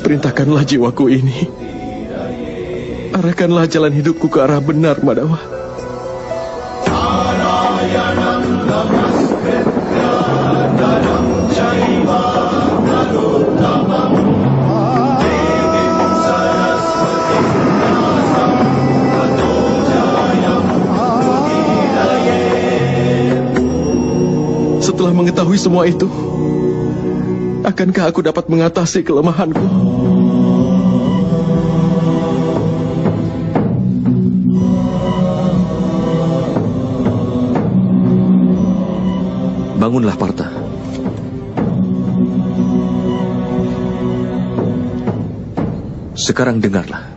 Perintahkanlah jiwaku ini. Arahkanlah jalan hidupku ke arah benar, Madawa. Setelah mengetahui semua itu, akankah aku dapat mengatasi kelemahanku? Bangunlah, Partha. Sekarang dengarlah.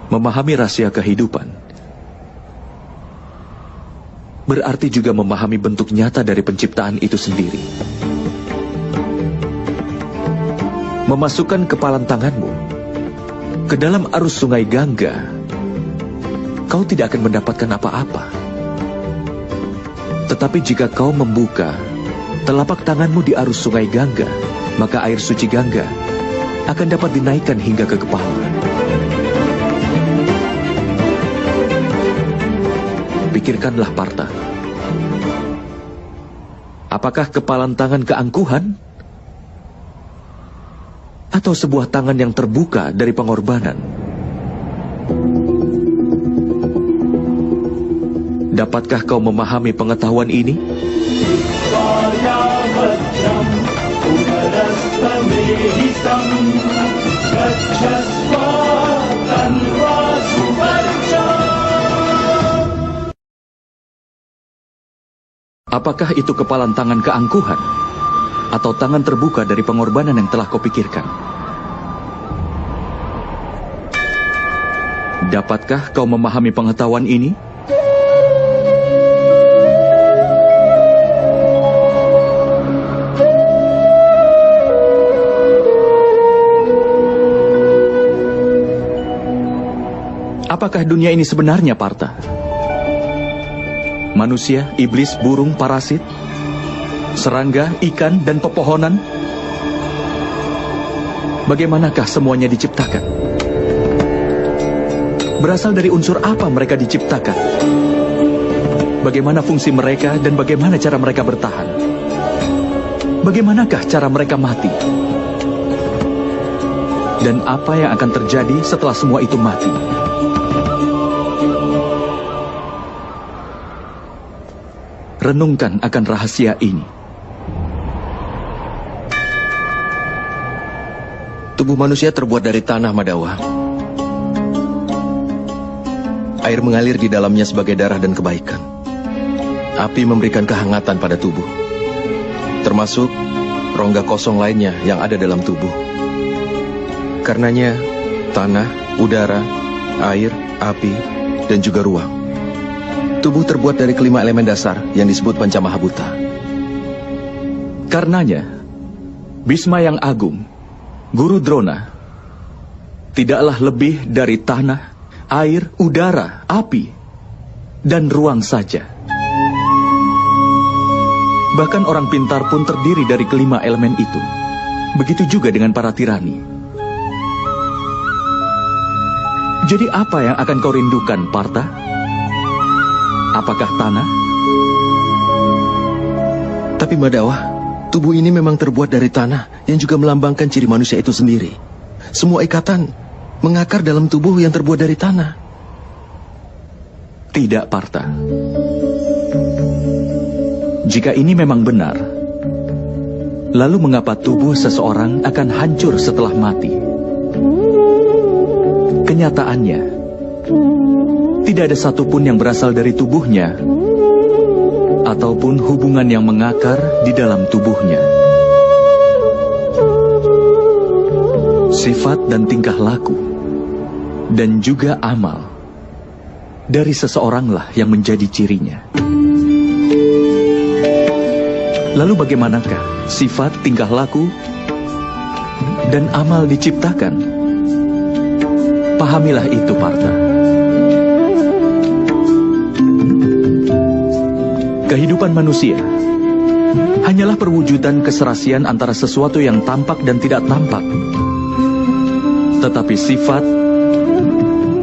Memahami rahasia kehidupan berarti juga memahami bentuk nyata dari penciptaan itu sendiri. Memasukkan kepalan tanganmu ke dalam arus sungai Gangga, kau tidak akan mendapatkan apa-apa. Tetapi jika kau membuka telapak tanganmu di arus sungai Gangga, maka air suci Gangga akan dapat dinaikkan hingga ke kepala. Pikirkanlah, Partha. Apakah kepalan tangan keangkuhan? Atau sebuah tangan yang terbuka dari pengorbanan? Dapatkah kau memahami pengetahuan ini? Apakah itu kepalan tangan keangkuhan? Atau tangan terbuka dari pengorbanan yang telah kau pikirkan? Dapatkah kau memahami pengetahuan ini? Apakah dunia ini sebenarnya, Partha? Manusia, iblis, burung, parasit, serangga, ikan, dan pepohonan? Bagaimanakah semuanya diciptakan? Berasal dari unsur apa mereka diciptakan? Bagaimana fungsi mereka dan bagaimana cara mereka bertahan? Bagaimanakah cara mereka mati? Dan apa yang akan terjadi setelah semua itu mati? Renungkan akan rahasia ini. Tubuh manusia terbuat dari tanah, Madawa. Air mengalir di dalamnya sebagai darah dan kebaikan. Api memberikan kehangatan pada tubuh, termasuk rongga kosong lainnya yang ada dalam tubuh. Karenanya, tanah, udara, air, api, dan juga ruang. Tubuh terbuat dari kelima elemen dasar yang disebut Pancamahabhuta. Karenanya, Bhisma yang agung, Guru Drona, tidaklah lebih dari tanah, air, udara, api, dan ruang saja. Bahkan orang pintar pun terdiri dari kelima elemen itu. Begitu juga dengan para tirani. Jadi apa yang akan kau rindukan, Partha? Apakah tanah? Tapi Madawa, tubuh ini memang terbuat dari tanah yang juga melambangkan ciri manusia itu sendiri. Semua ikatan mengakar dalam tubuh yang terbuat dari tanah. Tidak, Partha. Jika ini memang benar, lalu mengapa tubuh seseorang akan hancur setelah mati? Kenyataannya, tidak ada satupun yang berasal dari tubuhnya ataupun hubungan yang mengakar di dalam tubuhnya. Sifat dan tingkah laku dan juga amal dari seseoranglah yang menjadi cirinya. Lalu bagaimanakah sifat, tingkah laku dan amal diciptakan? Pahamilah itu, Partha. Kehidupan manusia hanyalah perwujudan keserasian antara sesuatu yang tampak dan tidak tampak. Tetapi sifat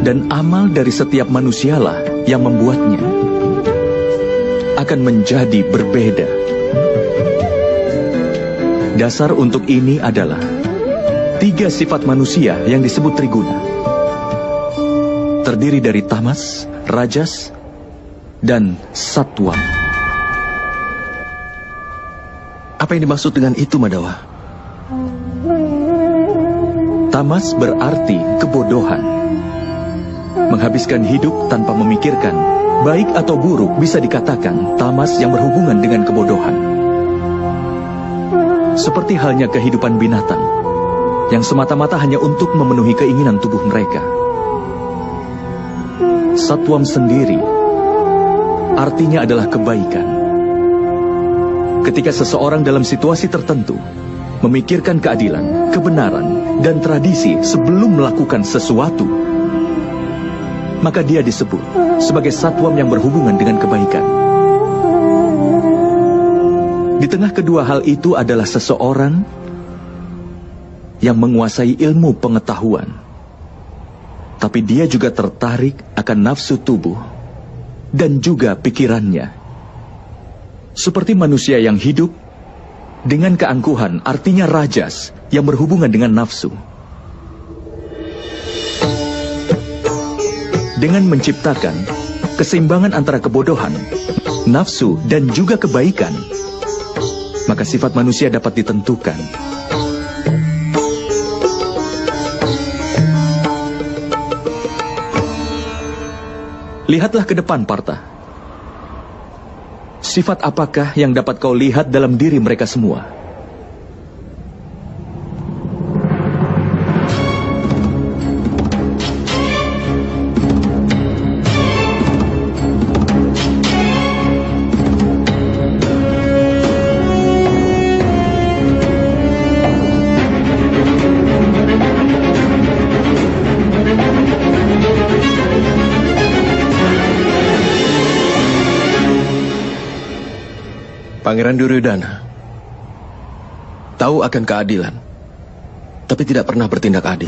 dan amal dari setiap manusialah yang membuatnya akan menjadi berbeda. Dasar untuk ini adalah 3 sifat manusia yang disebut triguna. Terdiri dari tamas, rajas, dan satwa. Apa yang dimaksud dengan itu, Madawa? Tamas berarti kebodohan. Menghabiskan hidup tanpa memikirkan, baik atau buruk bisa dikatakan tamas yang berhubungan dengan kebodohan. Seperti halnya kehidupan binatang, yang semata-mata hanya untuk memenuhi keinginan tubuh mereka. Satwam sendiri artinya adalah kebaikan. Ketika seseorang dalam situasi tertentu memikirkan keadilan, kebenaran, dan tradisi sebelum melakukan sesuatu, maka dia disebut sebagai satwam yang berhubungan dengan kebaikan. Di tengah kedua hal itu adalah seseorang yang menguasai ilmu pengetahuan, tapi dia juga tertarik akan nafsu tubuh dan juga pikirannya. Seperti manusia yang hidup dengan keangkuhan, artinya rajas yang berhubungan dengan nafsu. Dengan menciptakan keseimbangan antara kebodohan, nafsu, dan juga kebaikan, maka sifat manusia dapat ditentukan. Lihatlah ke depan, Partha. Sifat apakah yang dapat kau lihat dalam diri mereka semua? Pangeran Duryodhana tahu akan keadilan, tapi tidak pernah bertindak adil.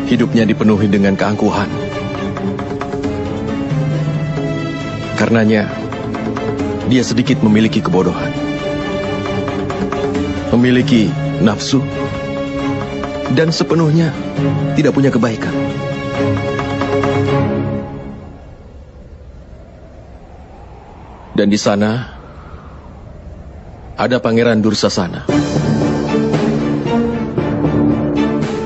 Hidupnya dipenuhi dengan keangkuhan. Karenanya, dia sedikit memiliki kebodohan. Memiliki nafsu, dan sepenuhnya tidak punya kebaikan. Dan di sana ada Pangeran Dursasana.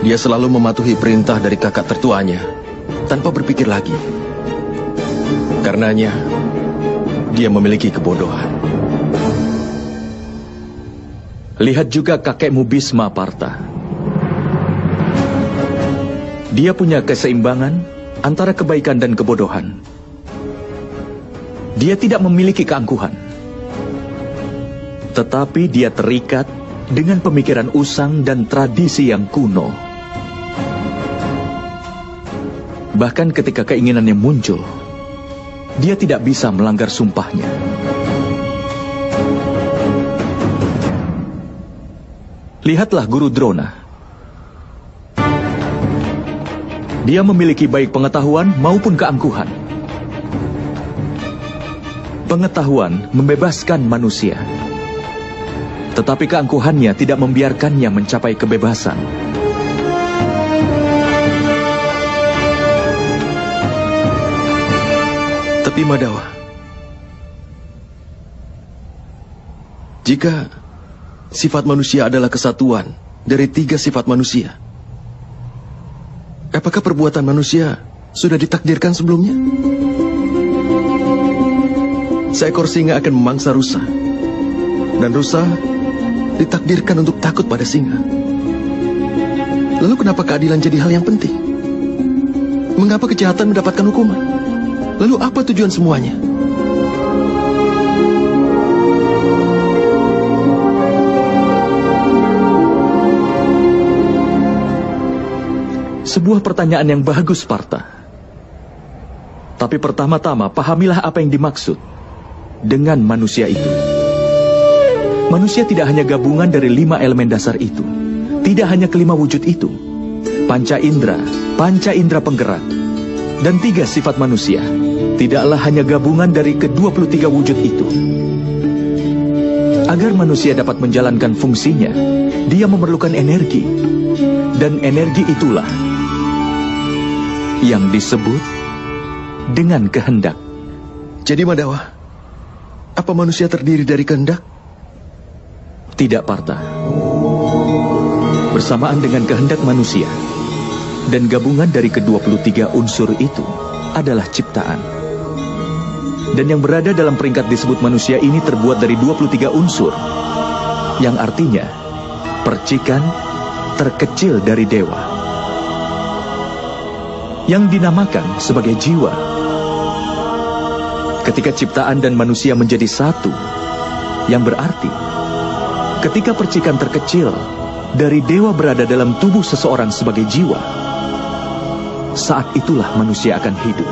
Dia selalu mematuhi perintah dari kakak tertuanya tanpa berpikir lagi. Karenanya, dia memiliki kebodohan. Lihat juga kakekmu Bhisma, Partha. Dia punya keseimbangan antara kebaikan dan kebodohan. Dia tidak memiliki keangkuhan, tetapi dia terikat dengan pemikiran usang dan tradisi yang kuno. Bahkan ketika keinginannya muncul, dia tidak bisa melanggar sumpahnya. Lihatlah Guru Drona. Dia memiliki baik pengetahuan maupun keangkuhan. Pengetahuan membebaskan manusia, tetapi keangkuhannya tidak membiarkannya mencapai kebebasan. Tapi Madawa, jika sifat manusia adalah kesatuan dari 3 sifat manusia, apakah perbuatan manusia sudah ditakdirkan sebelumnya? Seekor singa akan memangsa rusa, dan rusa ditakdirkan untuk takut pada singa. Lalu kenapa keadilan jadi hal yang penting? Mengapa kejahatan mendapatkan hukuman? Lalu apa tujuan semuanya? Sebuah pertanyaan yang bagus, Partha. Tapi pertama-tama, pahamilah apa yang dimaksud. dengan manusia itu. Manusia tidak hanya gabungan dari 5 elemen dasar itu, tidak hanya kelima wujud itu, panca indera penggerak, dan 3 sifat manusia, tidaklah hanya gabungan dari ke-23 wujud itu. Agar manusia dapat menjalankan fungsinya, dia memerlukan energi, dan energi itulah yang disebut dengan kehendak. Jadi Mandawa, apa manusia terdiri dari kehendak? Tidak, Partha. Bersamaan dengan kehendak manusia dan gabungan dari ke-23 unsur itu adalah ciptaan. Dan yang berada dalam peringkat disebut manusia ini terbuat dari 23 unsur, yang artinya percikan terkecil dari dewa, yang dinamakan sebagai jiwa. Ketika ciptaan dan manusia menjadi satu, yang berarti ketika percikan terkecil dari dewa berada dalam tubuh seseorang sebagai jiwa, saat itulah manusia akan hidup.